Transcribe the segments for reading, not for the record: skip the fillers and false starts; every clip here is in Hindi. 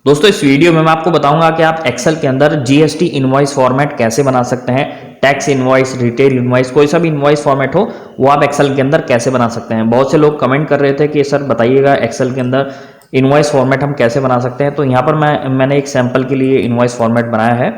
दोस्तों इस वीडियो में मैं आपको बताऊंगा कि आप एक्सेल के अंदर जीएसटी इनवॉइस फॉर्मेट कैसे बना सकते हैं। टैक्स इनवॉइस, रिटेल इनवॉइस, कोई सा भी इनवॉइस फॉर्मेट हो वो आप एक्सेल के अंदर कैसे बना सकते हैं। बहुत से लोग कमेंट कर रहे थे कि सर बताइएगा एक्सेल के अंदर इनवॉइस फॉर्मेट हम कैसे बना सकते हैं। तो यहाँ पर मैंने एक सैंपल के लिए इनवॉइस फॉर्मेट बनाया है।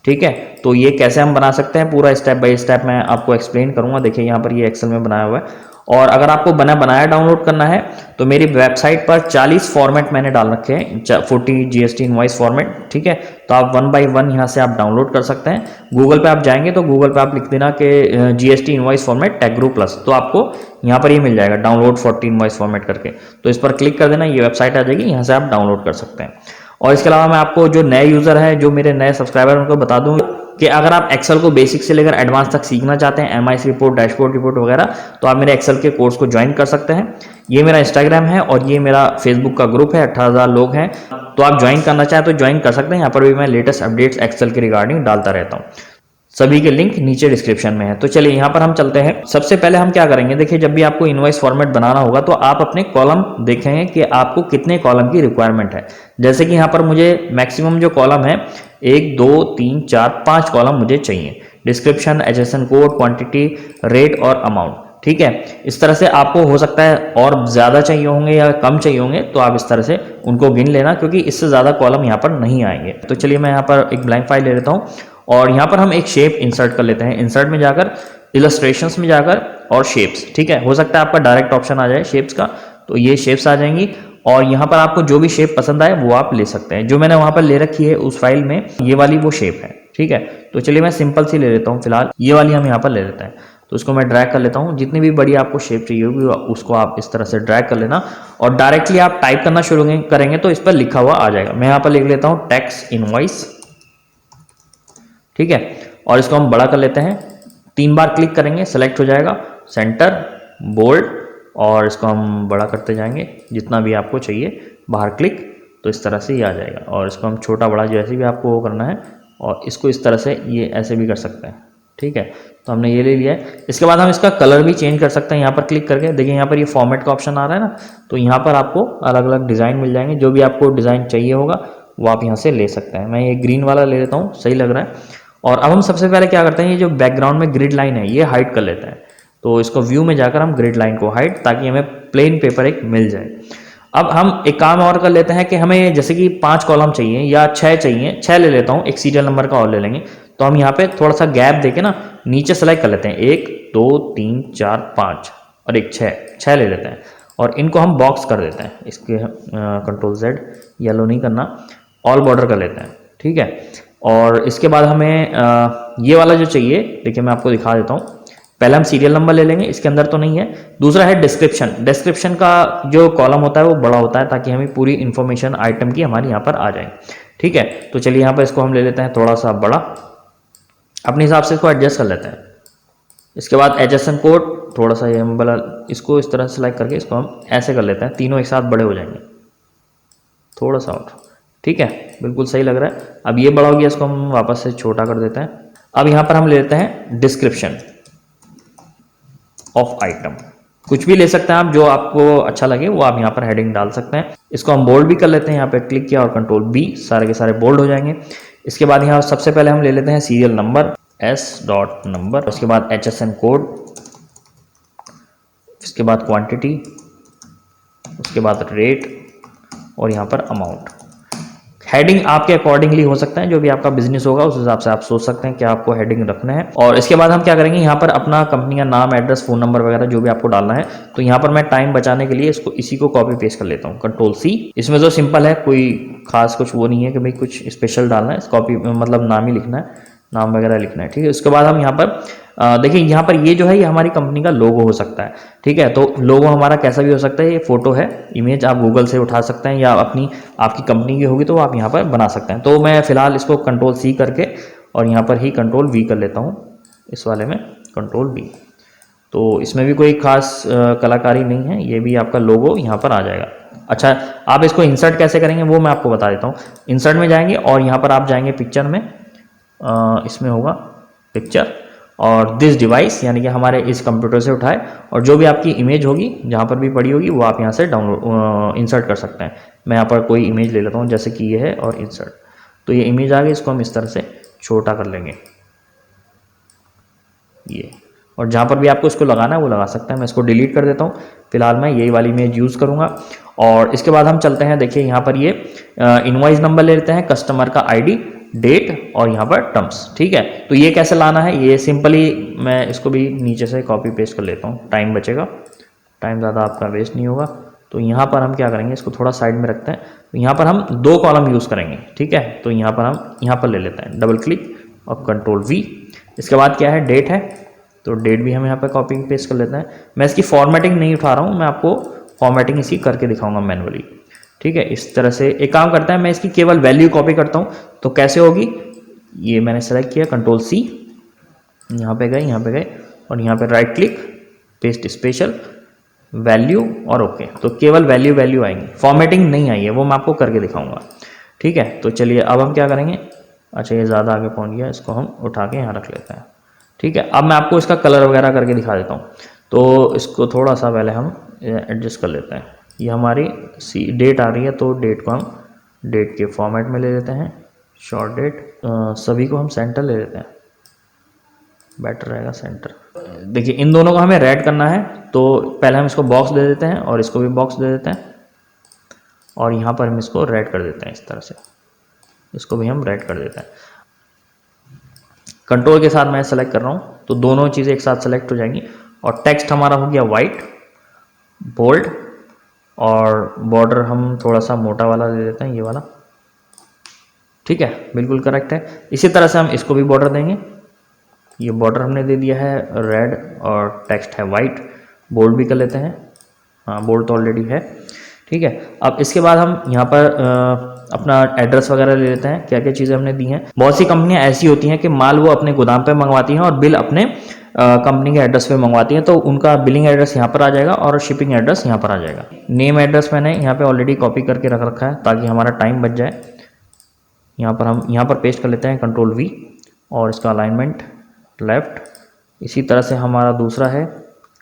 ठीक है, तो ये कैसे हम बना सकते हैं पूरा स्टेप बाय स्टेप मैं आपको एक्सप्लेन करूंगा। देखिए यहाँ पर ये एक्सेल में बनाया हुआ है। और अगर आपको बनाया डाउनलोड करना है तो मेरी वेबसाइट पर 40 फॉर्मेट मैंने डाल रखे हैं, 40 जीएसटी इनवॉइस फॉर्मेट। ठीक है, तो आप 1 बाय 1 यहाँ से आप डाउनलोड कर सकते हैं। गूगल पे आप जाएंगे तो गूगल पे आप लिख देना कि GST invoice format take group plus, तो आपको यहाँ पर ये मिल जाएगा डाउनलोड 40 इनवॉइस फॉर्मेट करके। तो इस पर क्लिक कर देना, ये वेबसाइट आ जाएगी, यहाँ से आप डाउनलोड कर सकते हैं। और इसके अलावा मैं आपको जो नए यूजर है, जो मेरे नए सब्सक्राइबर, उनको बता दूं कि अगर आप एक्सेल को बेसिक से लेकर एडवांस तक सीखना चाहते हैं, एमआईएस रिपोर्ट, डैशबोर्ड रिपोर्ट वगैरह, तो आप मेरे एक्सेल के कोर्स को ज्वाइन कर सकते हैं। ये मेरा इंस्टाग्राम है और ये मेरा फेसबुक का ग्रुप है, 18,000 लोग हैं। तो आप ज्वाइन करना चाहें तो ज्वाइन कर सकते हैं। यहाँ पर भी मैं लेटेस्ट अपडेट्स एक्सेल के रिगार्डिंग डालता रहता हूँ। सभी के लिंक नीचे डिस्क्रिप्शन में है। तो चलिए यहाँ पर हम चलते हैं। सबसे पहले हम क्या करेंगे, देखिए जब भी आपको इनवॉइस फॉर्मेट बनाना होगा तो आप अपने कॉलम देखेंगे कि आपको कितने कॉलम की रिक्वायरमेंट है। जैसे कि यहाँ पर मुझे मैक्सिमम जो कॉलम है 1 2 3 4 5 कॉलम मुझे चाहिए। Description, HSN code, quantity, rate और अमाउंट। ठीक है, इस तरह से आपको हो सकता है और ज़्यादा चाहिए होंगे या कम चाहिए होंगे, तो आप इस तरह से उनको गिन लेना, क्योंकि इससे ज़्यादा कॉलम यहाँ पर नहीं आएंगे। तो चलिए मैं यहाँ पर एक ब्लैंक फाइल ले लेता हूँ और यहाँ पर हम एक शेप इंसर्ट कर लेते हैं। इंसर्ट में जाकर इलस्ट्रेशंस में जाकर और शेप्स। ठीक है, हो सकता है आपका डायरेक्ट ऑप्शन आ जाए शेप्स का, तो ये शेप्स आ जाएंगी और यहाँ पर आपको जो भी शेप पसंद आए वो आप ले सकते हैं। जो मैंने वहाँ पर ले रखी है उस फाइल में, ये वाली वो शेप है। ठीक है, तो चलिए मैं सिंपल सी ले लेता हूँ फिलहाल, ये वाली हम यहाँ पर ले लेते हैं। तो उसको मैं ड्रैग कर लेता हूँ। जितनी भी बड़ी आपको शेप चाहिए होगी उसको आप इस तरह से ड्रैग कर लेना और डायरेक्टली आप टाइप करना शुरू करेंगे तो इस पर लिखा हुआ आ जाएगा। मैं यहाँ पर लिख लेता हूँ टैक्स इनवॉइस। ठीक है, और इसको हम बड़ा कर लेते हैं। 3 बार क्लिक करेंगे, सेलेक्ट हो जाएगा, सेंटर, बोल्ड, और इसको हम बड़ा करते जाएंगे जितना भी आपको चाहिए। बाहर क्लिक, तो इस तरह से ये आ जाएगा। और इसको हम छोटा बड़ा जैसे भी आपको वो करना है, और इसको इस तरह से ये ऐसे भी कर सकते हैं। ठीक है, तो हमने ये ले लिया है। इसके बाद हम इसका कलर भी चेंज कर सकते हैं यहाँ पर क्लिक करके। देखिए यहाँ पर ये फॉर्मेट का ऑप्शन आ रहा है ना, तो यहाँ पर आपको अलग अलग डिज़ाइन मिल जाएंगे। जो भी आपको डिज़ाइन चाहिए होगा वो आप यहाँ से ले सकते हैं। मैं ये ग्रीन वाला ले लेता हूँ, सही लग रहा है। और अब हम सबसे पहले क्या करते हैं, ये जो बैकग्राउंड में ग्रिड लाइन है ये हाइड कर लेते हैं। तो इसको व्यू में जाकर हम ग्रिड लाइन को हाइड, ताकि हमें प्लेन पेपर एक मिल जाए। अब हम एक काम और कर लेते हैं कि हमें जैसे कि 5 कॉलम चाहिए या 6 चाहिए, 6 ले लेता हूँ, एक सीरियल नंबर का और ले लेंगे। तो हम यहाँ पे थोड़ा सा गैप देके ना नीचे सेलेक्ट कर लेते हैं, 1 2 3 4 5 और एक 6 ले लेते हैं और इनको हम बॉक्स कर देते हैं। इसके कंट्रोल Z, येलो नहीं करना, ऑल बॉर्डर कर लेते हैं। ठीक है, और इसके बाद हमें ये वाला जो चाहिए, देखिए मैं आपको दिखा देता हूँ। पहले हम सीरियल नंबर ले लेंगे, इसके अंदर तो नहीं है। दूसरा है डिस्क्रिप्शन। डिस्क्रिप्शन का जो कॉलम होता है वो बड़ा होता है, ताकि हमें पूरी इंफॉर्मेशन आइटम की हमारी यहाँ पर आ जाए। ठीक है, तो चलिए यहाँ पर इसको हम ले लेते हैं थोड़ा सा बड़ा, अपने हिसाब से इसको एडजस्ट कर लेते हैं। इसके बाद एचएसएन कोड थोड़ा सा ये हम वाला, इसको इस तरह से सिलेक्ट करके इसको हम ऐसे कर लेते हैं, तीनों एक साथ बड़े हो जाएंगे। थोड़ा सा और, ठीक है, बिल्कुल सही लग रहा है। अब ये बड़ा हो गया, इसको हम वापस से छोटा कर देते हैं। अब यहाँ पर हम ले लेते हैं डिस्क्रिप्शन ऑफ आइटम। कुछ भी ले सकते हैं आप, जो आपको अच्छा लगे वो आप यहाँ पर हेडिंग डाल सकते हैं। इसको हम बोल्ड भी कर लेते हैं। यहाँ पे क्लिक किया और कंट्रोल B, सारे के सारे बोल्ड हो जाएंगे। इसके बाद यहाँ सबसे पहले हम ले लेते हैं सीरियल नंबर, S.नंबर, उसके बाद HSN कोड, इसके बाद क्वांटिटी, उसके बाद रेट और यहाँ पर अमाउंट। हेडिंग आपके अकॉर्डिंगली हो सकता है, जो भी आपका बिजनेस होगा उस हिसाब से आप सोच सकते हैं कि आपको हेडिंग रखना है। और इसके बाद हम क्या करेंगे, यहाँ पर अपना कंपनी का नाम, एड्रेस, फ़ोन नंबर वगैरह जो भी आपको डालना है। तो यहाँ पर मैं टाइम बचाने के लिए इसी को कॉपी पेस्ट कर लेता हूँ, कंट्रोल C। इसमें तो सिंपल है, कोई खास कुछ वो नहीं है कि भाई कुछ स्पेशल डालना है। कॉपी मतलब नाम ही लिखना है, नाम वगैरह लिखना है। ठीक है, उसके बाद हम यहाँ पर देखिए, यहाँ पर ये जो है ये हमारी कंपनी का लोगो हो सकता है। ठीक है, तो लोगो हमारा कैसा भी हो सकता है। ये फोटो है, इमेज आप गूगल से उठा सकते हैं, या आपकी कंपनी की होगी तो आप यहाँ पर बना सकते हैं। तो मैं फिलहाल इसको कंट्रोल C करके और यहाँ पर ही कंट्रोल V कर लेता हूँ, इस वाले में कंट्रोल V। तो इसमें भी कोई खास कलाकारी नहीं है, ये भी आपका लोगो यहाँ पर आ जाएगा। अच्छा, आप इसको इंसर्ट कैसे करेंगे वो मैं आपको बता देता हूँ। इंसर्ट में जाएंगे और यहाँ पर आप जाएंगे पिक्चर में, इसमें होगा पिक्चर और दिस डिवाइस, यानी कि हमारे इस कंप्यूटर से उठाए, और जो भी आपकी इमेज होगी जहाँ पर भी पड़ी होगी वो आप यहाँ से डाउनलोड इंसर्ट कर सकते हैं। मैं यहाँ पर कोई इमेज ले लेता हूँ, जैसे कि ये है और इंसर्ट, तो ये इमेज आ गई, इसको हम इस तरह से छोटा कर लेंगे ये, और जहाँ पर भी आपको इसको लगाना है वो लगा सकते हैं। मैं इसको डिलीट कर देता हूँ, फिलहाल मैं यही वाली इमेज यूज़ करूँगा। और इसके बाद हम चलते हैं, देखिए यहाँ पर ये इनवॉइस नंबर ले लेते हैं, कस्टमर का आईडी, डेट और यहाँ पर टर्म्स, ठीक है। तो ये कैसे लाना है, ये सिंपली मैं इसको भी नीचे से कॉपी पेस्ट कर लेता हूँ, टाइम बचेगा, टाइम ज़्यादा आपका वेस्ट नहीं होगा। तो यहाँ पर हम क्या करेंगे, इसको थोड़ा साइड में रखते हैं, तो यहाँ पर हम 2 कॉलम यूज़ करेंगे, ठीक है। तो यहाँ पर हम यहाँ पर ले लेते हैं डबल क्लिक और कंट्रोल-V। इसके बाद क्या है, डेट है, तो डेट भी हम यहाँ पर कॉपी पेस्ट कर लेते हैं। मैं इसकी फॉर्मेटिंग नहीं उठा रहा हूँ, मैं आपको फॉर्मेटिंग इसी करके दिखाऊंगा मैनुअली, ठीक है। इस तरह से एक काम करता है, मैं इसकी केवल वैल्यू कॉपी करता हूँ, तो कैसे होगी, ये मैंने सेलेक्ट किया, कंट्रोल-C, यहाँ पे गए और यहाँ पे right click, paste special, value और ओके। तो केवल वैल्यू आएंगी, फॉर्मेटिंग नहीं आई है, वो मैं आपको करके दिखाऊंगा, ठीक है। तो चलिए अब हम क्या करेंगे, अच्छा ये ज़्यादा आगे पहुँच गया, इसको हम उठा के यहाँ रख लेते हैं, ठीक है। अब मैं आपको इसका कलर वगैरह करके दिखा देता हूँ। तो इसको थोड़ा सा पहले हम एडजस्ट कर लेते हैं, ये हमारी डेट आ रही है, तो डेट को हम डेट के फॉर्मेट में ले लेते हैं, शॉर्ट डेट, सभी को हम सेंटर ले लेते हैं, बेटर रहेगा सेंटर। देखिए इन दोनों को हमें रेड करना है, तो पहले हम इसको बॉक्स दे देते हैं और इसको भी बॉक्स दे देते हैं, और यहाँ पर हम इसको रेड कर देते हैं, इस तरह से इसको भी हम रेड कर देते हैं। कंट्रोल के साथ मैं सेलेक्ट कर रहा हूँ, तो दोनों चीज़ें एक साथ सेलेक्ट हो जाएंगी, और टेक्स्ट हमारा हो गया वाइट, बोल्ड, और बॉर्डर हम थोड़ा सा मोटा वाला दे देते हैं, ये वाला, ठीक है, बिल्कुल करेक्ट है। इसी तरह से हम इसको भी बॉर्डर देंगे, ये बॉर्डर हमने दे दिया है रेड और टेक्स्ट है वाइट, बोल्ड भी कर लेते हैं, हाँ बोल्ड तो ऑलरेडी है, ठीक है। अब इसके बाद हम यहाँ पर अपना एड्रेस वगैरह ले लेते हैं, क्या क्या चीज़ें हमने दी हैं। बहुत सी कंपनियां ऐसी होती हैं कि माल वो अपने गोदाम पे मंगवाती हैं और बिल अपने कंपनी के एड्रेस पे मंगवाती हैं, तो उनका बिलिंग एड्रेस यहाँ पर आ जाएगा और शिपिंग एड्रेस यहाँ पर आ जाएगा। नेम एड्रेस मैंने यहाँ पे ऑलरेडी कॉपी करके रख रखा है ताकि हमारा टाइम बच जाए। यहाँ पर हम यहाँ पर पेस्ट कर लेते हैं, कंट्रोल-V, और इसका अलाइनमेंट लेफ्ट। इसी तरह से हमारा दूसरा है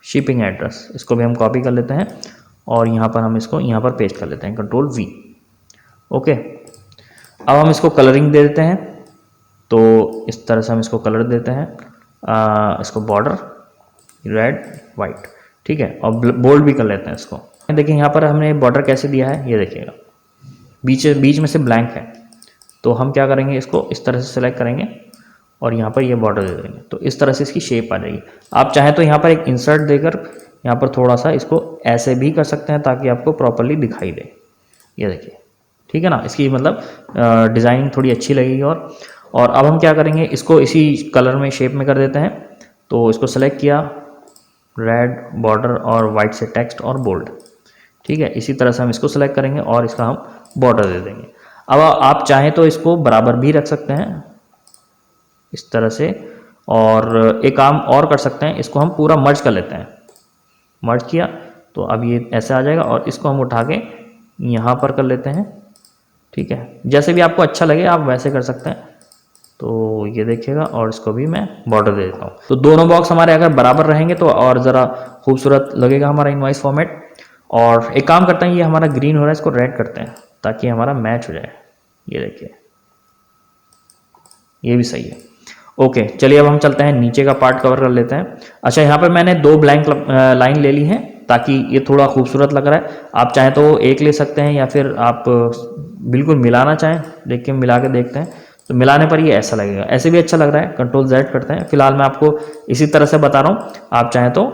शिपिंग एड्रेस, इसको भी हम कॉपी कर लेते हैं और यहाँ पर हम इसको यहाँ पर पेस्ट कर लेते हैं, कंट्रोल-V, ओके। अब हम इसको कलरिंग दे देते हैं, तो इस तरह से हम इसको कलर देते हैं, इसको बॉर्डर रेड वाइट, ठीक है, और बोल्ड भी कर लेते हैं इसको। देखिए यहाँ पर हमने बॉर्डर कैसे दिया है, ये देखिएगा बीच में से ब्लैंक है, तो हम क्या करेंगे, इसको इस तरह से सेलेक्ट करेंगे और यहाँ पर ये बॉर्डर दे देंगे, तो इस तरह से इसकी शेप आ जाएगी। आप चाहें तो यहाँ पर एक इंसर्ट देकर यहाँ पर थोड़ा सा इसको ऐसे भी कर सकते हैं ताकि आपको प्रॉपरली दिखाई दे, ये देखिए, ठीक है ना, इसकी मतलब डिज़ाइनिंग थोड़ी अच्छी लगेगी। और अब हम क्या करेंगे, इसको इसी कलर में शेप में कर देते हैं, तो इसको सेलेक्ट किया, रेड बॉर्डर और वाइट से टेक्स्ट और बोल्ड, ठीक है। इसी तरह से हम इसको सेलेक्ट करेंगे और इसका हम बॉर्डर दे देंगे। अब आप चाहें तो इसको बराबर भी रख सकते हैं इस तरह से, और एक काम और कर सकते हैं, इसको हम पूरा मर्ज कर लेते हैं, मर्ज किया तो अब ये ऐसे आ जाएगा, और इसको हम उठा के यहाँ पर कर लेते हैं, ठीक है। जैसे भी आपको अच्छा लगे आप वैसे कर सकते हैं, तो ये देखिएगा, और इसको भी मैं बॉर्डर दे देता हूँ। तो दोनों बॉक्स हमारे अगर बराबर रहेंगे तो और ज़रा खूबसूरत लगेगा हमारा इनवॉइस फॉर्मेट। और एक काम करते हैं, ये हमारा ग्रीन हो रहा है, इसको रेड करते हैं ताकि हमारा मैच हो जाए, ये देखिए, ये भी सही है, ओके। चलिए अब हम चलते हैं, नीचे का पार्ट कवर कर लेते हैं। अच्छा, यहाँ पर मैंने 2 ब्लैंक लाइन ले ली हैं ताकि ये थोड़ा खूबसूरत लग रहा है। आप चाहें तो एक ले सकते हैं या फिर आप बिल्कुल मिलाना चाहें, देख के मिला के देखते हैं, तो मिलाने पर ये ऐसा लगेगा, ऐसे भी अच्छा लग रहा है। कंट्रोल-Z करते हैं, फिलहाल मैं आपको इसी तरह से बता रहा हूँ, आप चाहें तो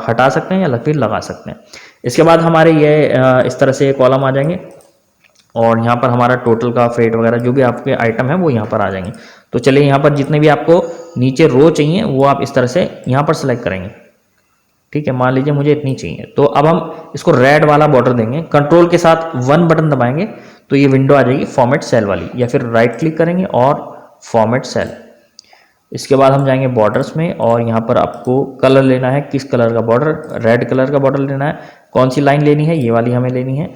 हटा सकते हैं या फिर लगा सकते हैं। इसके बाद हमारे ये इस तरह से कॉलम आ जाएंगे, और यहाँ पर हमारा टोटल का फ्रेट वगैरह जो भी आपके आइटम है वो यहाँ पर आ जाएंगे। तो चलिए यहाँ पर जितने भी आपको नीचे रो चाहिए वो आप इस तरह से यहाँ पर सेलेक्ट करेंगे, ठीक है। मान लीजिए मुझे इतनी चाहिए, तो अब हम इसको रेड वाला बॉर्डर देंगे, कंट्रोल के साथ 1 बटन दबाएंगे तो ये विंडो आ जाएगी फॉर्मेट सेल वाली, या फिर राइट क्लिक करेंगे और फॉर्मेट सेल। इसके बाद हम जाएंगे बॉर्डर्स में, और यहाँ पर आपको कलर लेना है, किस कलर का बॉर्डर, रेड कलर का बॉर्डर लेना है। कौन सी लाइन लेनी है, ये वाली हमें लेनी है,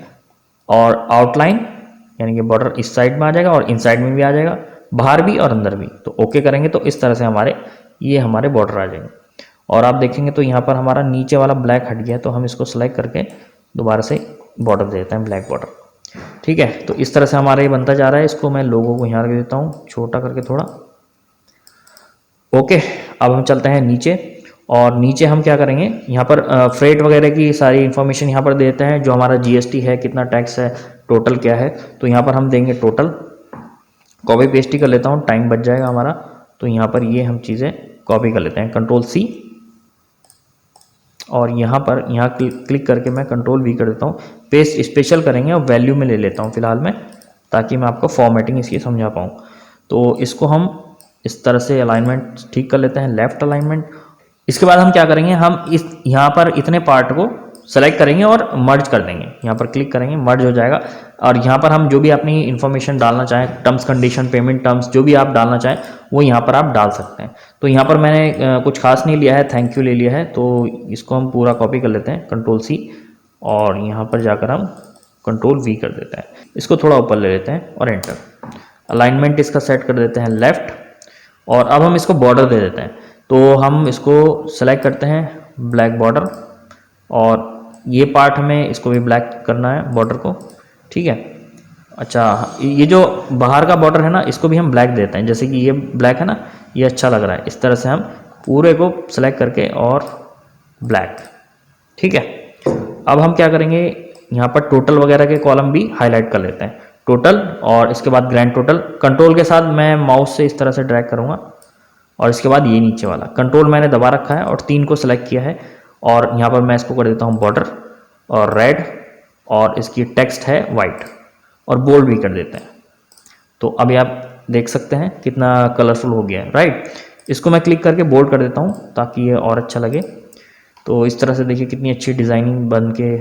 और आउटलाइन यानी कि बॉर्डर इस साइड में आ जाएगा और इन साइड में भी आ जाएगा, बाहर भी और अंदर भी। तो ओके करेंगे तो इस तरह से हमारे बॉर्डर आ जाएंगे। और आप देखेंगे तो यहाँ पर हमारा नीचे वाला ब्लैक हट गया है, तो हम इसको सेलेक्ट करके दोबारा से बॉर्डर दे देते हैं, ब्लैक बॉर्डर। ठीक है, तो इस तरह से हमारा ये बनता जा रहा है। इसको मैं लोगों को यहाँ रख देता हूँ छोटा करके थोड़ा। ओके, अब हम चलते हैं नीचे, और नीचे हम क्या करेंगे, यहाँ पर फ्रेट वगैरह की सारी इन्फॉर्मेशन यहाँ पर देते हैं, जो हमारा जीएसटी है, कितना टैक्स है, टोटल क्या है। तो यहाँ पर हम देंगे टोटल। कॉपी पेस्ट ही कर लेता हूँ, टाइम बच जाएगा हमारा। तो यहाँ पर ये हम चीज़ें कॉपी कर लेते हैं, कंट्रोल सी, और यहाँ पर क्लिक करके मैं कंट्रोल वी कर देता हूँ। पेस्ट स्पेशल करेंगे और वैल्यू में ले लेता हूँ फिलहाल में, ताकि मैं आपको फॉर्मेटिंग इसकी समझा पाऊँ। तो इसको हम इस तरह से अलाइनमेंट ठीक कर लेते हैं, लेफ्ट अलाइनमेंट। इसके बाद हम क्या करेंगे, हम इस यहाँ पर इतने पार्ट को सेलेक्ट करेंगे और मर्ज कर देंगे। यहाँ पर क्लिक करेंगे, मर्ज हो जाएगा। और यहाँ पर हम जो भी अपनी इन्फॉर्मेशन डालना चाहें, टर्म्स कंडीशन, पेमेंट टर्म्स, जो भी आप डालना चाहें वो यहाँ पर आप डाल सकते हैं। तो यहाँ पर मैंने कुछ खास नहीं लिया है, थैंक यू ले लिया है। तो इसको हम पूरा कॉपी कर लेते हैं, कंट्रोल सी, और यहाँ पर जाकर हम कंट्रोल वी कर देते हैं। इसको थोड़ा ऊपर ले लेते हैं और एंटर। अलाइनमेंट इसका सेट कर देते हैं लेफ्ट, और अब हम इसको बॉर्डर दे देते हैं। तो हम इसको सेलेक्ट करते हैं ब्लैक बॉर्डर, और ये पार्ट हमें इसको भी ब्लैक करना है बॉर्डर को, ठीक है। अच्छा, ये जो बाहर का बॉर्डर है ना, इसको भी हम ब्लैक देते हैं। जैसे कि ये ब्लैक है ना, ये अच्छा लग रहा है। इस तरह से हम पूरे को सेलेक्ट करके और ब्लैक, ठीक है। अब हम क्या करेंगे, यहाँ पर टोटल वगैरह के कॉलम भी हाईलाइट कर लेते हैं, टोटल, और इसके बाद ग्रैंड टोटल। कंट्रोल के साथ मैं माउस से इस तरह से ड्रैग करूँगा, और इसके बाद ये नीचे वाला कंट्रोल मैंने दबा रखा है और 3 को सिलेक्ट किया है। और यहाँ पर मैं इसको कर देता हूँ बॉर्डर और रेड, और इसकी टेक्स्ट है वाइट, और बोल्ड भी कर देते हैं। तो अभी आप देख सकते हैं कितना कलरफुल हो गया है, राइट। इसको मैं क्लिक करके बोल्ड कर देता हूँ ताकि ये और अच्छा लगे। तो इस तरह से देखिए कितनी अच्छी डिज़ाइनिंग बन के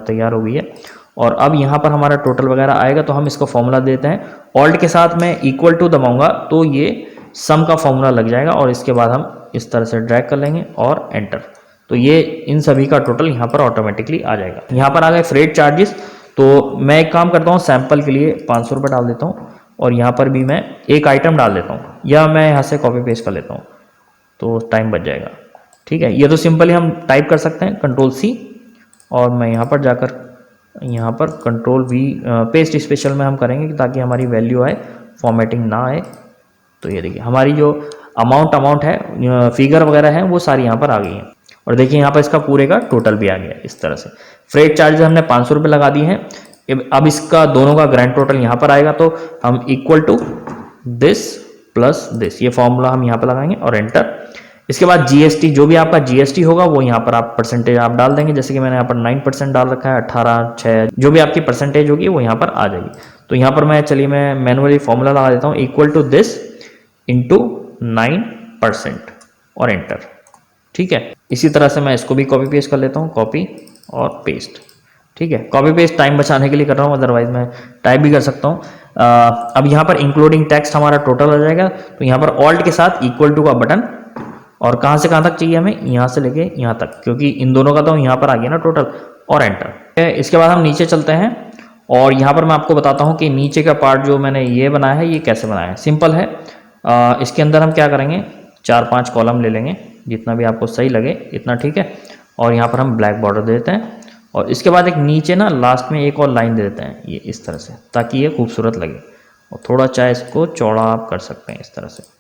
तैयार हो गई है। और अब यहाँ पर हमारा टोटल वगैरह आएगा, तो हम इसको फॉर्मूला देते हैं। ऑल्ट के साथ मैं इक्वल टू दबाऊंगा तो ये सम का फॉर्मूला लग जाएगा, और इसके बाद हम इस तरह से ड्रैग कर लेंगे और एंटर। तो ये इन सभी का टोटल यहाँ पर ऑटोमेटिकली आ जाएगा। यहाँ पर आ गए फ्रेट चार्जेस। तो मैं एक काम करता हूँ, सैंपल के लिए 500 रुपये डाल देता हूँ, और यहाँ पर भी मैं एक आइटम डाल देता हूँ, या मैं यहाँ से कॉपी पेस्ट कर लेता हूँ, तो टाइम बच जाएगा, ठीक है। ये तो सिंपली हम टाइप कर सकते हैं, कंट्रोल सी, और मैं यहाँ पर जाकर यहाँ पर कंट्रोल वी, पेस्ट स्पेशल में हम करेंगे ताकि हमारी वैल्यू आए, फॉर्मेटिंग ना आए। तो ये देखिए हमारी जो अमाउंट है, फिगर वगैरह है, वो सारी यहाँ पर आ गई हैं। और देखिए यहाँ पर इसका पूरे का टोटल भी आ गया इस तरह से। फ्रेट चार्जेस हमने 500 रुपये लगा दिए हैं। अब इसका दोनों का ग्रैंड टोटल यहाँ पर आएगा, तो हम equal to this plus this, ये फॉर्मूला हम यहाँ पर लगाएंगे और एंटर। इसके बाद जीएसटी, जो भी आपका जीएसटी होगा वो यहाँ पर आप परसेंटेज आप डाल देंगे। जैसे कि मैंने यहाँ पर 9% डाल रखा है, 18, 6, जो भी आपकी परसेंटेज होगी वो यहाँ पर आ जाएगी। तो यहाँ पर चलिए मैं मैनुअली फॉर्मूला लगा देता हूँ, इक्वल टू दिस इंटू 9% और एंटर, ठीक है। इसी तरह से मैं इसको भी कॉपी पेस्ट कर लेता हूँ, कॉपी और पेस्ट, ठीक है। कॉपी पेस्ट टाइम बचाने के लिए कर रहा हूँ, अदरवाइज मैं टाइप भी कर सकता हूँ। अब यहाँ पर इंक्लूडिंग टेक्स्ट हमारा टोटल आ जाएगा। तो यहाँ पर ऑल्ट के साथ इक्वल टू का बटन, और कहाँ से कहाँ तक चाहिए हमें, यहाँ से लेके यहाँ तक, क्योंकि इन दोनों का तो यहाँ पर आ गया ना टोटल, और एंटर। इसके बाद हम नीचे चलते हैं, और यहाँ पर मैं आपको बताता हूँ कि नीचे का पार्ट जो मैंने ये बनाया है ये कैसे बनाया है। सिंपल है, इसके अंदर हम क्या करेंगे, 4-5 कॉलम ले लेंगे, जितना भी आपको सही लगे इतना, ठीक है। और यहाँ पर हम ब्लैक बॉर्डर दे देते हैं, और इसके बाद एक नीचे ना लास्ट में एक और लाइन दे देते हैं, ये इस तरह से, ताकि ये खूबसूरत लगे। और थोड़ा चाहे इसको चौड़ा आप कर सकते हैं इस तरह से।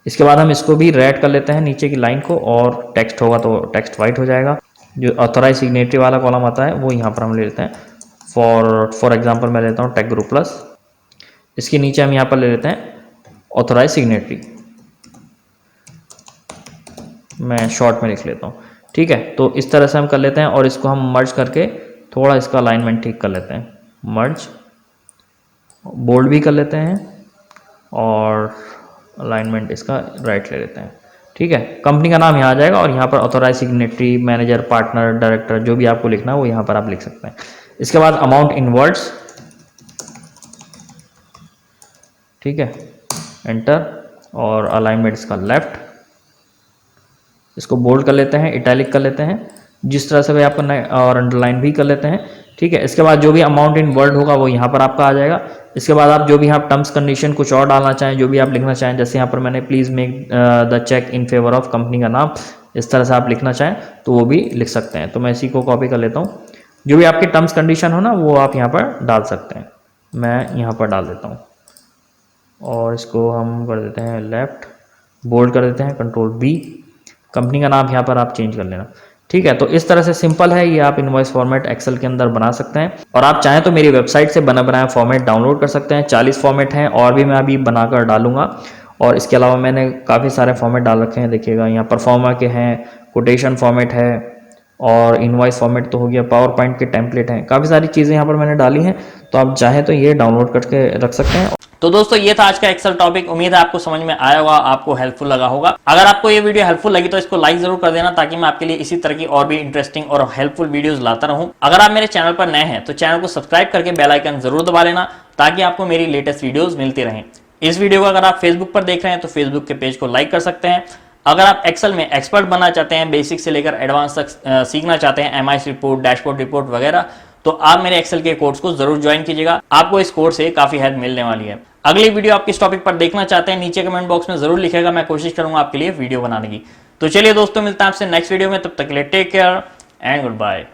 इसके बाद हम इसको भी रेड कर लेते हैं नीचे की लाइन को, और टेक्स्ट होगा तो टेक्स्ट वाइट हो जाएगा। जो ऑथराइज सिग्नेटरी वाला कॉलम आता है वो यहाँ पर हम ले लेते हैं। फॉर एग्जांपल मैं लेता हूँ टेक ग्रुप प्लस। इसके नीचे हम यहाँ पर ले लेते हैं ऑथराइज सिग्नेटरी, मैं शॉर्ट में लिख लेता हूँ, ठीक है। तो इस तरह से हम कर लेते हैं, और इसको हम मर्ज करके थोड़ा इसका अलाइनमेंट ठीक कर लेते हैं, मर्ज, बोल्ड भी कर लेते हैं, और अलाइनमेंट इसका राइट ले लेते हैं, ठीक है। कंपनी का नाम यहाँ आ जाएगा, और यहाँ पर authorise signatory, manager, partner, director, जो भी आपको लिखना है वो यहाँ पर आप लिख सकते हैं। इसके बाद अमाउंट इन वर्ड्स, ठीक है, एंटर, और अलाइनमेंट इसका लेफ्ट। इसको बोल्ड कर लेते हैं, इटैलिक कर लेते हैं, जिस तरह से भी आपको, और अंडरलाइन भी कर लेते हैं, ठीक है। इसके बाद जो भी अमाउंट इन वर्ड होगा वो यहाँ पर आपका आ जाएगा। इसके बाद आप जो भी आप टर्म्स कंडीशन कुछ और डालना चाहें, जो भी आप लिखना चाहें, जैसे यहाँ पर मैंने please make the cheque in favour of, company का नाम, इस तरह से आप लिखना चाहें तो वो भी लिख सकते हैं। तो मैं इसी को कॉपी कर लेता हूँ। जो भी आपकी टर्म्स कंडीशन हो ना वो आप यहाँ पर डाल सकते हैं, मैं यहाँ पर डाल देता हूँ और इसको हम कर देते हैं लेफ़्ट, बोल्ड कर देते हैं, कंट्रोल बी। कंपनी का नाम यहाँ पर आप चेंज कर लेना। ठीक है, तो इस तरह से सिंपल है, ये आप इनवॉइस फॉर्मेट एक्सेल के अंदर बना सकते हैं। और आप चाहें तो मेरी वेबसाइट से बना बनाया फॉर्मेट डाउनलोड कर सकते हैं। 40 फॉर्मेट हैं और भी मैं अभी बनाकर डालूंगा। और इसके अलावा मैंने काफ़ी सारे फॉर्मेट डाल रखे हैं, देखिएगा यहाँ परफॉर्मा के हैं, कोटेशन फॉर्मेट है और इनवॉइस फॉर्मेट तो हो गया, पावर पॉइंट के टेम्पलेट हैं, काफ़ी सारी चीज़ें यहाँ पर मैंने डाली हैं। तो आप चाहें तो ये डाउनलोड करके रख सकते हैं। तो दोस्तों ये था आज का एक्सेल टॉपिक। उम्मीद है आपको समझ में आया होगा, आपको हेल्पफुल लगा होगा। अगर आपको ये वीडियो हेल्पफुल लगी तो इसको लाइक जरूर कर देना, ताकि मैं आपके लिए इसी तरह की और भी इंटरेस्टिंग और हेल्पफुल वीडियोस लाता रहूं। अगर आप मेरे चैनल पर नए हैं तो चैनल को सब्सक्राइब करके बेल आइकन जरूर दबा लेना, ताकि आपको मेरी लेटेस्ट वीडियोस मिलती रहें। इस वीडियो को अगर आप फेसबुक पर देख रहे हैं तो फेसबुक के पेज को लाइक कर सकते हैं। अगर आप एक्सेल में एक्सपर्ट बनना चाहते हैं, बेसिक से लेकर एडवांस तक सीखना चाहते हैं, एमआईएस रिपोर्ट, डैशबोर्ड रिपोर्ट वगैरह, तो आप मेरे एक्सेल के कोर्स को जरूर ज्वाइन कीजिएगा। आपको इस कोर्स से काफी हेल्प मिलने वाली है। अगली वीडियो आप किस टॉपिक पर देखना चाहते हैं नीचे कमेंट बॉक्स में जरूर लिखेगा, मैं कोशिश करूंगा आपके लिए वीडियो बनाने की। तो चलिए दोस्तों, मिलता है आपसे नेक्स्ट वीडियो में, तब तक के लिए take care and good bye.